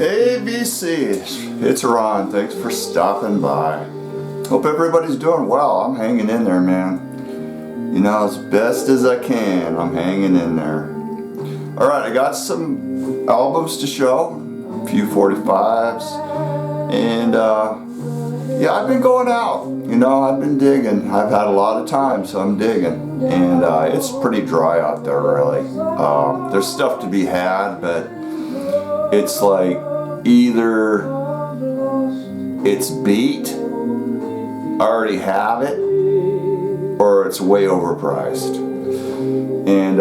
ABC, it's Ron. Thanks for stopping by. Hope everybody's doing well. I'm hanging in there, man. You know, as best as I can, I'm hanging in there. Alright, I got some albums to show, a few 45s, and yeah, I've been going out. You know, I've been digging. I've had a lot of time, so I'm digging. And it's pretty dry out there, really. There's stuff to be had, but it's like either it's beat, I already have it, or it's way overpriced. And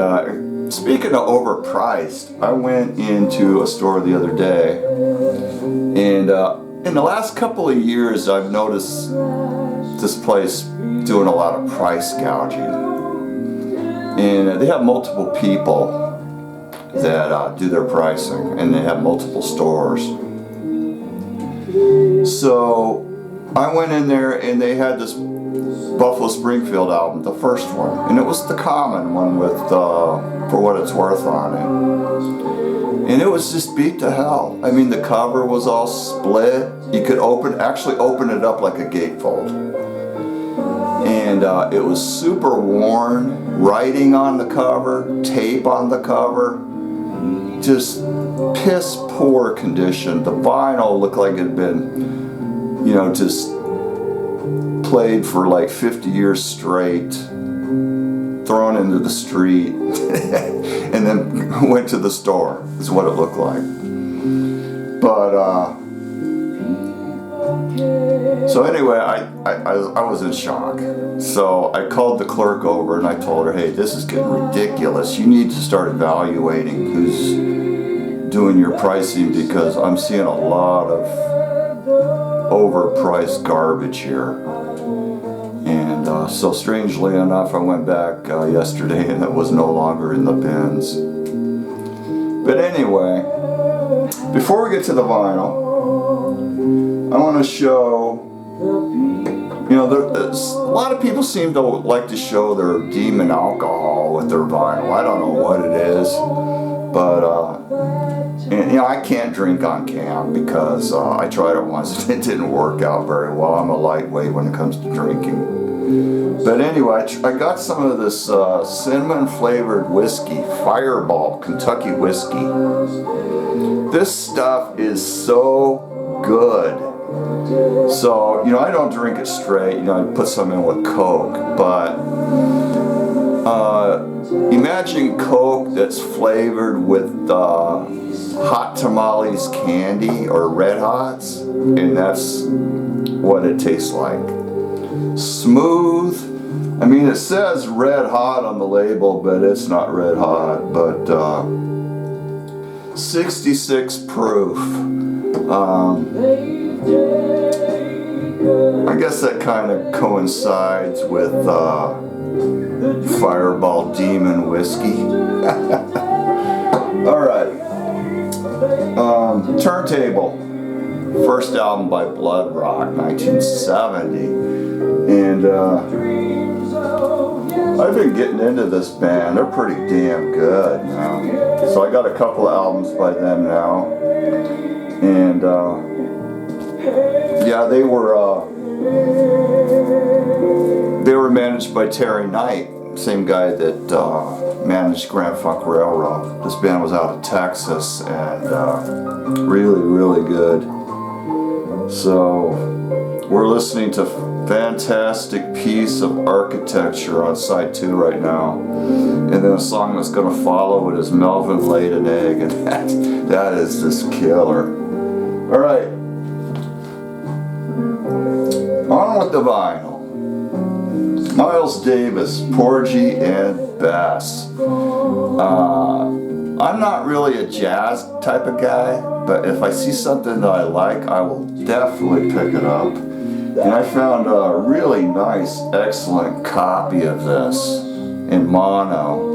speaking of overpriced, I went into a store the other day, and in the last couple of years I've noticed this place doing a lot of price gouging. And they have multiple people that do their pricing, and they have multiple stores. So I went in there and they had this Buffalo Springfield album, the first one, and it was the common one with For What It's Worth on it. And it was just beat to hell. I mean, the cover was all split. You could actually open it up like a gatefold. And it was super worn, writing on the cover, tape on the cover, just piss poor condition. The vinyl looked like it had been, you know, just played for like 50 years straight, thrown into the street, and then went to the store, is what it looked like. But so anyway, I was in shock. So I called the clerk over and I told her, hey, this is getting ridiculous. You need to start evaluating who's doing your pricing, because I'm seeing a lot of overpriced garbage here. And so strangely enough, I went back yesterday and it was no longer in the bins. But anyway, before we get to the vinyl, I want to show, you know, a lot of people seem to like to show their demon alcohol with their vinyl. I don't know what it is, but and, you know, I can't drink on cam because I tried it once and it didn't work out very well. I'm a lightweight when it comes to drinking. But anyway, I got some of this cinnamon flavored whiskey, Fireball Kentucky whiskey. This stuff is so good. So, you know, I don't drink it straight. You know, I put some in with Coke, but imagine Coke that's flavored with Hot Tamales candy or Red Hots, and that's what it tastes like. Smooth. I mean, it says Red Hot on the label, but it's not Red Hot, but 66 proof. I guess that kind of coincides with Fireball Demon Whiskey. Alright. Turntable. First album by Blood Rock, 1970. And I've been getting into this band. They're pretty damn good now. So I got a couple of albums by them now. And yeah, they were managed by Terry Knight, same guy that managed Grand Funk Railroad. This band was out of Texas and really, really good. So we're listening to fantastic piece of architecture on side 2 right now. And then a song that's going to follow it is Melvin Laid an Egg, and that is just killer. Alright. On with the vinyl. Miles Davis, Porgy and Bess. I'm not really a jazz type of guy, but if I see something that I like, I will definitely pick it up. And I found a really nice, excellent copy of this in mono.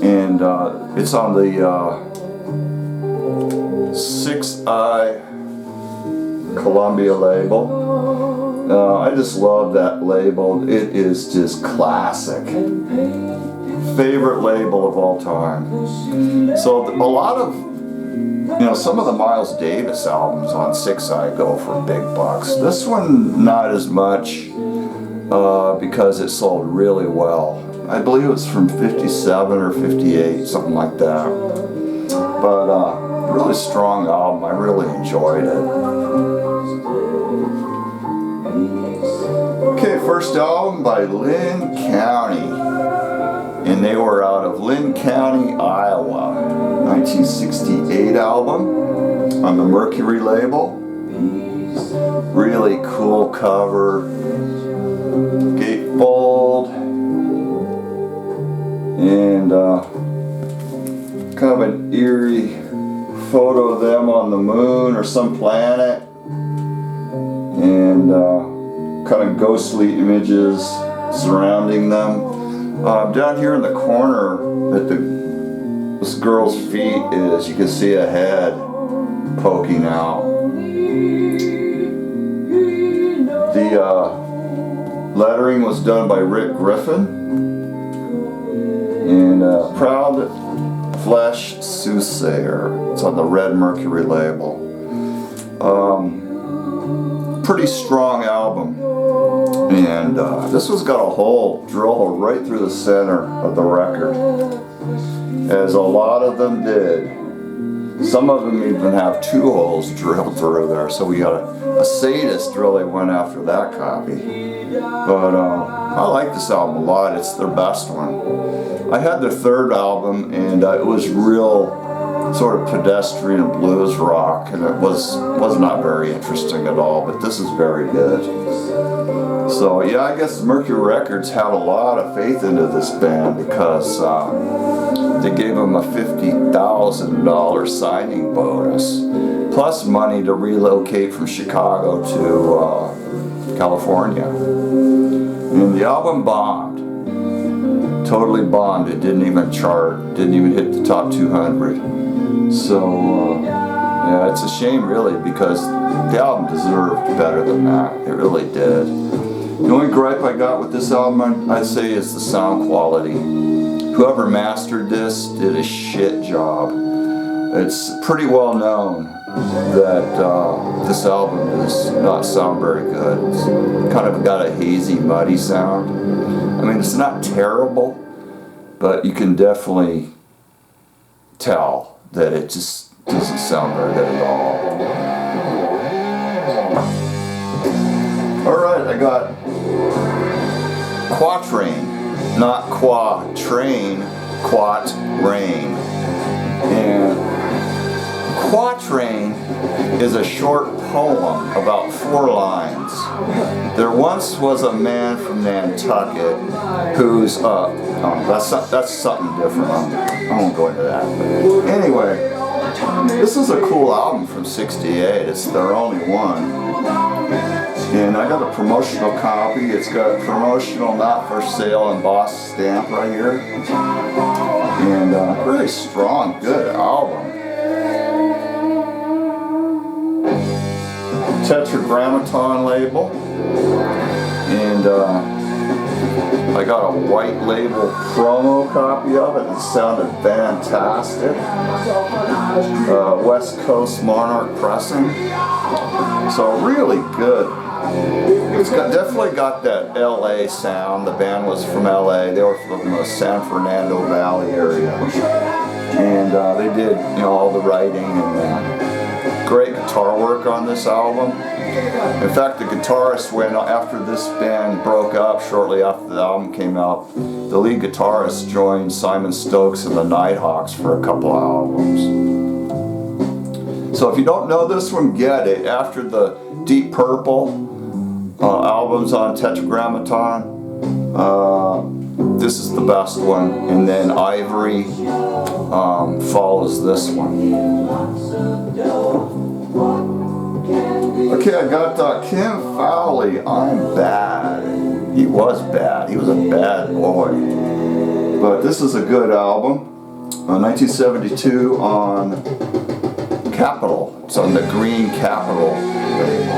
And it's on the 6i Columbia label. I just love that label. It is just classic. Favorite label of all time. So a lot of You know, some of the Miles Davis albums on 6i go for big bucks. This one, not as much, because it sold really well. I believe it was from 57 or 58, something like that. But really strong album. I really enjoyed it. Okay, first album by Lynn County. And they were out of Lynn County, Iowa. 1968 album on the Mercury label. Really cool cover. Gatefold. And kind of an eerie photo of them on the moon or some planet. And kind of ghostly images surrounding them. Down here in the corner at this girl's feet is, you can see a head poking out. The lettering was done by Rick Griffin. And Proud Flesh Soothsayer. It's on the Red Mercury label. Pretty strong album. And this one's got a hole drilled right through the center of the record, as a lot of them did. Some of them even have 2 holes drilled through there, so we got a sadist really went after that copy. But I like this album a lot. It's their best one. I had their 3rd album, and it was real sort of pedestrian blues rock, and it was not very interesting at all, but this is very good. So yeah, I guess Mercury Records had a lot of faith into this band, because they gave them a $50,000 signing bonus, plus money to relocate from Chicago to California. And the album bombed. Totally bombed. It didn't even chart, didn't even hit the top 200. So yeah, it's a shame really, because the album deserved better than that. It really did. The only gripe I got with this album, I'd say, is the sound quality. Whoever mastered this did a shit job. It's pretty well known that this album does not sound very good. It's kind of got a hazy, muddy sound. I mean, it's not terrible, but you can definitely tell that it just doesn't sound very good at all. Alright, I got Quatrain, not Quatrain, Quatrain. And Quatrain is a short poem about 4 lines. There once was a man from Nantucket who's that's something different. I won't go into that. But anyway, this is a cool album from '68. It's their only one. And I got a promotional copy. It's got promotional, not for sale, embossed stamp right here. And really strong, good album. Tetragrammaton label. And I got a white label promo copy of it. It sounded fantastic. West Coast Monarch pressing. So really good. It's definitely got that LA sound. The band was from LA. They were from the San Fernando Valley area. And they did, all the writing and great guitar work on this album. In fact, the guitarist, after this band broke up, shortly after the album came out, the lead guitarist joined Simon Stokes and the Nighthawks for a couple albums. So if you don't know this one, get it. After the Deep Purple albums on Tetragrammaton, this is the best one. And then Ivory follows this one. Okay, I got Kim Fowley, I'm Bad. He was bad. He was a bad boy. But this is a good album. 1972 on Capitol. It's on the Green Capitol label.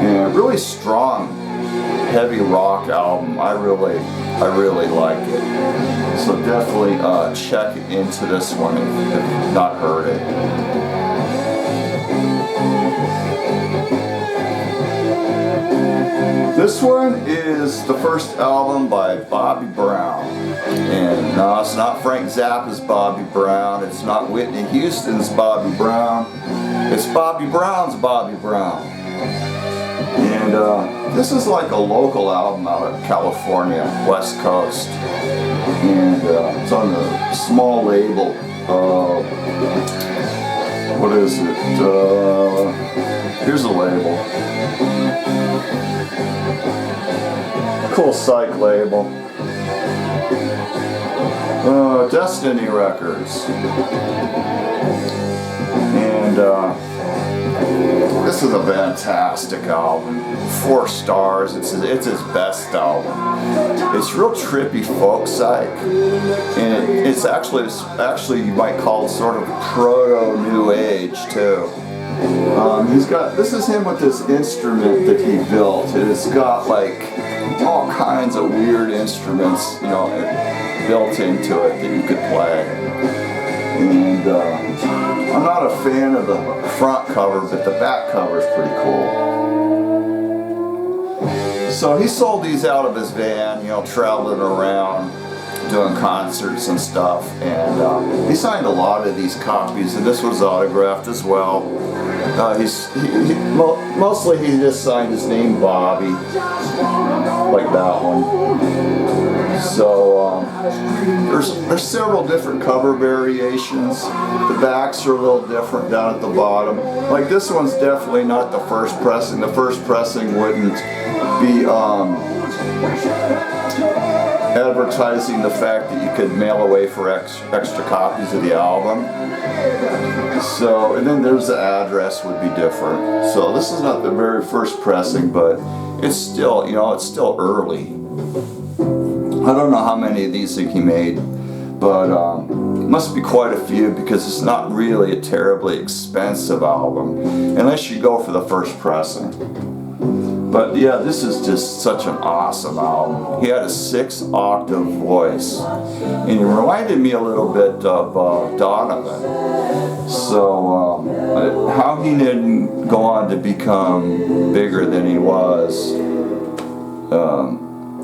And really strong heavy rock album. I really like it. So definitely check into this one if you've not heard it. This one is the first album by Bobby Brown. And no, it's not Frank Zappa's Bobby Brown. It's not Whitney Houston's Bobby Brown. It's Bobby Brown's Bobby Brown. And this is like a local album out of California, West Coast. And it's on a small label. What is it? Here's a label. Cool psych label. Destiny Records. And this is a fantastic album. 4 stars. It's his best album. It's real trippy folk psych, and it's actually you might call it sort of proto new age too. This is him with this instrument that he built. It's got like all kinds of weird instruments, you know, built into it that you could play. And I'm not a fan of the front cover, but the back cover is pretty cool. So he sold these out of his van, you know, traveling around, doing concerts and stuff, and he signed a lot of these copies, and this was autographed as well. Mostly he just signed his name Bobby, like that one. So there's several different cover variations. The backs are a little different down at the bottom. Like this one's definitely not the first pressing. The first pressing wouldn't be advertising the fact that you could mail away for extra copies of the album. So, and then there's the address would be different. So this is not the very first pressing, but it's still, you know, it's still early. I don't know how many of these he made, but must be quite a few because it's not really a terribly expensive album unless you go for the first pressing. But yeah, this is just such an awesome album. He had a 6-octave voice, and he reminded me a little bit of Donovan. So how he didn't go on to become bigger than he was,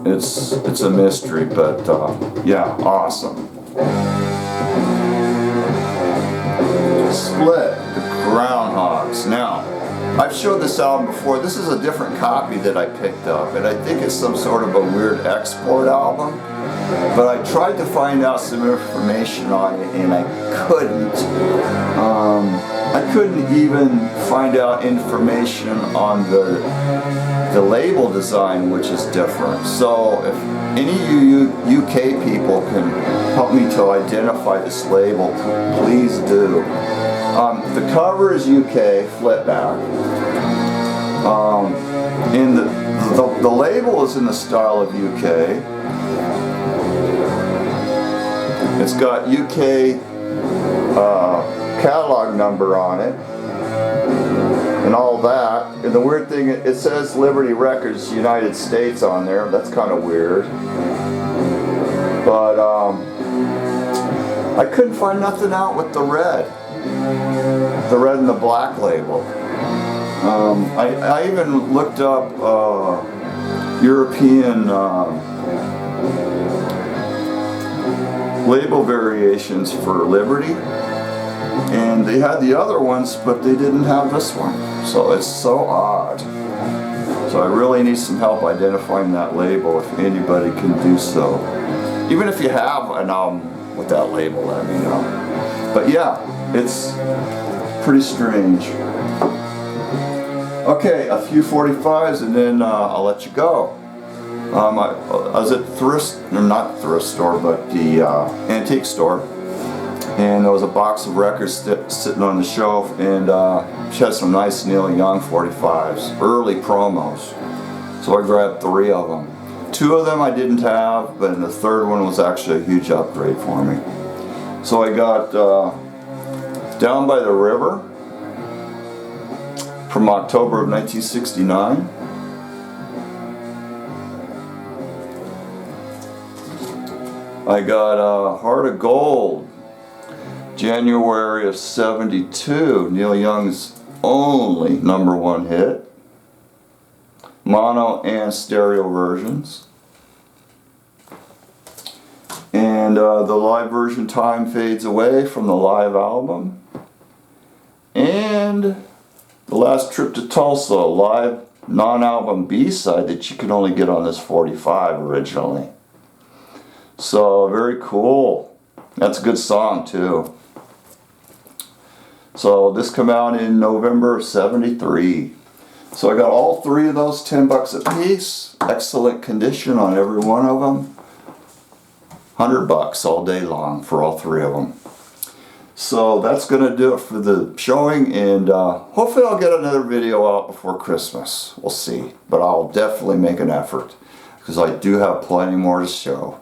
it's a mystery. But yeah, awesome. Split, the Groundhogs. Now, I've showed this album before. This is a different copy that I picked up, and I think it's some sort of a weird export album. But I tried to find out some information on it, and I couldn't. I couldn't even find out information on the label design, which is different. So if any of you UK people can help me to identify this label, please do. The cover is UK, flip back. And the label is in the style of UK. It's got UK catalog number on it and all that. And the weird thing, it says Liberty Records United States on there. That's kind of weird. But I couldn't find nothing out with the red and the black label. I even looked up European label variations for Liberty, and they had the other ones, but they didn't have this one. So it's so odd. So I really need some help identifying that label, if anybody can do so. Even if you have an album with that label, let me know. But yeah, it's pretty strange. Okay, a few 45s and then I'll let you go. I was at not thrift store, but the antique store, and there was a box of records sitting on the shelf, and she had some nice Neil Young 45s, early promos. So I grabbed 3 of them. 2 of them I didn't have, but the third one was actually a huge upgrade for me. So I got Down by the River from October of 1969. I got Heart of Gold, January of '72, Neil Young's only #1 hit. Mono and stereo versions. And the live version, Time Fades Away, from the live album. And The Last Trip to Tulsa, live non-album B-side that you could only get on this 45 originally. So very cool. That's a good song too. So this came out in November of '73. So I got all three of those, $10 a piece. Excellent condition on every one of them. $100 all day long for all three of them. So that's going to do it for the showing, and hopefully I'll get another video out before Christmas. We'll see. But I'll definitely make an effort, because I do have plenty more to show.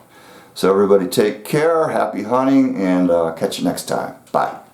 So everybody take care, happy hunting, and catch you next time. Bye.